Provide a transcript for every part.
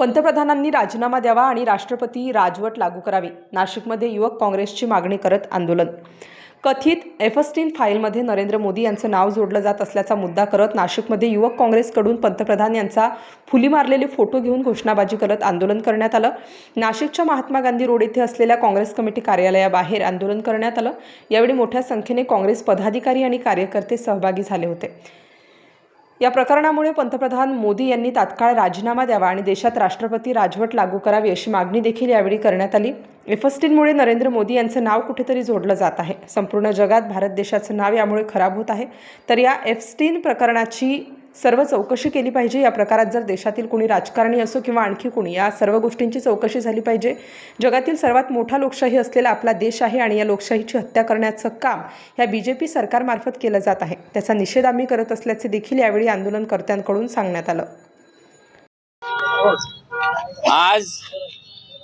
पंतप्रधानांनी राजीनामा द्यावा आणि राष्ट्रपती राजवट लागू करावी. नाशिकमध्ये युवक काँग्रेसची मागणी करत आंदोलन. कथित एफस्टीन फाईलमध्ये नरेंद्र मोदी यांचं नाव जोडलं जात असल्याचा मुद्दा करत नाशिकमध्ये युवक काँग्रेसकडून पंतप्रधान यांचा फुली मारलेले फोटो घेऊन घोषणाबाजी करत आंदोलन करण्यात आलं. नाशिकच्या महात्मा गांधी रोड येथे असलेल्या काँग्रेस कमिटी कार्यालयाबाहेर आंदोलन करण्यात आलं. यावेळी मोठ्या संख्येने काँग्रेस पदाधिकारी आणि कार्यकर्ते सहभागी झाले होते. या प्रकरणामुळे पंतप्रधान मोदी यांनी तात्काळ राजीनामा द्यावा आणि देशात राष्ट्रपती राजवट लागू करावी अशी मागणी देखील यावेळी करण्यात आली. एफस्टीनमुळे नरेंद्र मोदी यांचं नाव कुठेतरी जोडलं जात आहे. संपूर्ण जगात भारत देशाचं नाव यामुळे खराब होत आहे. तर या एफस्टीन प्रकरणाची सर्व चौकशी केली पाहिजे. या प्रकारात जर देशातील कोणी राजकारणी असो किंवा आणखी कोणी, या सर्व गोष्टींची चौकशी झाली पाहिजे. जगातील सर्वात मोठा लोकशाही असलेला आपला देश आहे आणि या लोकशाहीची हत्या करण्याचं काम ह्या BJP सरकारमार्फत केलं जात आहे. त्याचा निषेध आम्ही करत असल्याचे देखील यावेळी आंदोलनकर्त्यांकडून सांगण्यात आलं. आज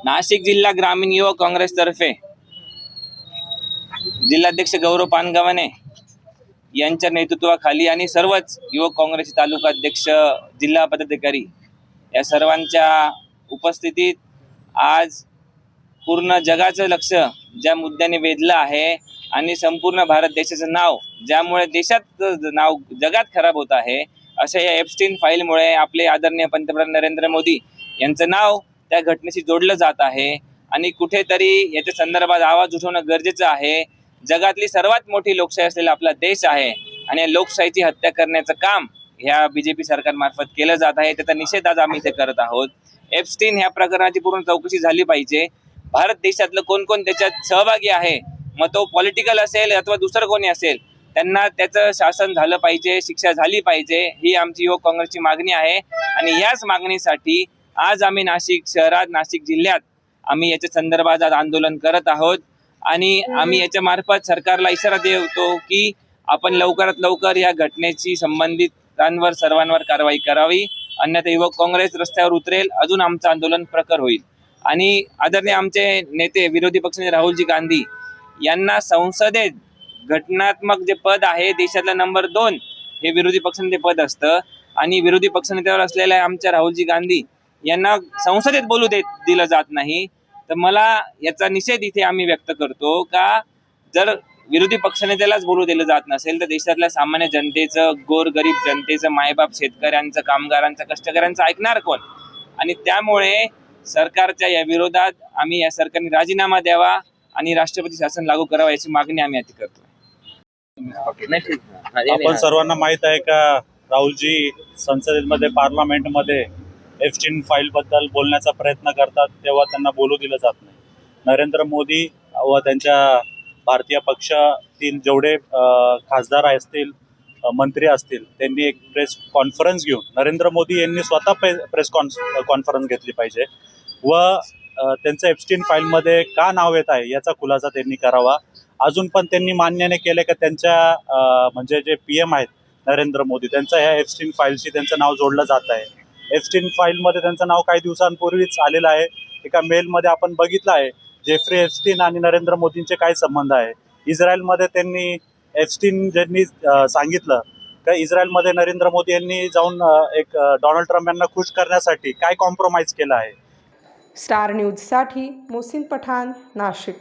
नाशिक जिल्हा ग्रामीण युवक काँग्रेसतर्फे जिल्हाध्यक्ष गौरव पानगवणे यांच्या नेतृत्वाखाली आणि सर्वच युवक काँग्रेसचे तालुका अध्यक्ष, जिल्हा पदाधिकारी या सर्वांच्या उपस्थितीत आज पूर्ण जगाचं लक्ष ज्या मुद्द्याने वेधलं आहे आणि संपूर्ण भारत देशाचं नाव ज्यामुळे देशाचं नाव जगात खराब होत आहे, अशा या एफस्टीन फाईलमुळे आपले आदरणीय पंतप्रधान नरेंद्र मोदी यांचं नाव त्या घटनेशी जोडलं जात आहे आणि कुठेतरी याच्या संदर्भात आवाज उठवणं गरजेचं आहे. जगातली सर्वात मोठी लोकशाही असलेला आपला देश आहे आणि या लोकशाहीची हत्या करण्याचं काम ह्या BJP सरकारमार्फत केलं जात आहे. त्याचा निषेध आज आम्ही इथे करत आहोत. एफस्टीन ह्या प्रकरणाची पूर्ण चौकशी झाली पाहिजे. भारत देशातलं कोण कोण त्याच्यात सहभागी आहे, मग तो पॉलिटिकल असेल अथवा दुसरं कोणी असेल, त्यांना त्याचं शासन झालं पाहिजे, शिक्षा झाली पाहिजे, ही आमची युवक काँग्रेसची मागणी आहे. आणि याच मागणीसाठी आज आम्ही नाशिक शहरात, नाशिक जिल्ह्यात आम्ही याच्या संदर्भात आज आंदोलन करत आहोत. आणि आम्ही याच्या मार्फत सरकारला इशारा देतो की आपण लवकरात लवकर या घटनेची संबंधितांवर सर्वांवर कारवाई करावी, अन्यथा युवक काँग्रेस रस्त्यावर उतरेल, अजून आमचं आंदोलन प्रखर होईल. आणि आदरणीय आमचे नेते विरोधी पक्षनेते राहुलजी गांधी यांना संसदेत घटनात्मक जे पद आहे, देशातलं नंबर 2 हे विरोधी पक्षनेते पद असतं आणि विरोधी पक्षनेत्यावर असलेल्या आमच्या राहुलजी गांधी यांना संसदेत बोलू दिलं जात नाही. तर मला याचा निषेध इथे आम्ही व्यक्त करतो का जर विरोधी पक्षनेत्यालाच बोलू दिलं जात नसेल तर देशातल्या सामान्य जनतेचं, गोरगरीब जनतेचं, मायबाप शेतकऱ्यांचं, कामगारांचं, कष्टकऱ्यांचं ऐकणार कोण? आणि त्यामुळे सरकारच्या या विरोधात आम्ही या सरकारने राजीनामा द्यावा आणि राष्ट्रपती शासन लागू करावा याची मागणी आम्ही आता करतो. आपण सर्वांना माहित आहे का राहुलजी संसदेमध्ये, पार्लमेंटमध्ये एफस्टीन फाईल बद्दल बोलण्याचा प्रयत्न करतात तेव्हा त्यांना बोलू दिलं जात नाही. नरेंद्र मोदी व त्यांच्या भारतीय पक्षातील जेवढे खासदार असतील, मंत्री असतील, त्यांनी एक प्रेस कॉन्फरन्स घेऊन नरेंद्र मोदी यांनी स्वतः प्रेस कॉन्फरन्स घेतली पाहिजे व त्यांचं एफस्टीन फाईलमध्ये का नाव येत आहे याचा खुलासा त्यांनी करावा. अजून पण त्यांनी मान्य नाही केलं की त्यांच्या म्हणजे जे PM आहेत नरेंद्र मोदी, त्यांचं ह्या एफस्टीन फाईलशी त्यांचं नाव जोडलं जात आहे. एफस्टीन फाईलमध्ये त्यांचं नाव काही दिवसांपूर्वीच आलेलं आहे. एका मेलमध्ये आपण बघितलं आहे जेफ्री एफस्टीन आणि नरेंद्र मोदींचे काय संबंध आहे. इस्रायलमध्ये त्यांनी एफस्टीन ज्यांनी सांगितलं का इस्रायलमध्ये नरेंद्र मोदी यांनी जाऊन एक डोनाल्ड ट्रम्प यांना खुश करण्यासाठी काय कॉम्प्रोमाइज केलं आहे. स्टार न्यूजसाठी मोहसिन पठाण, नाशिक.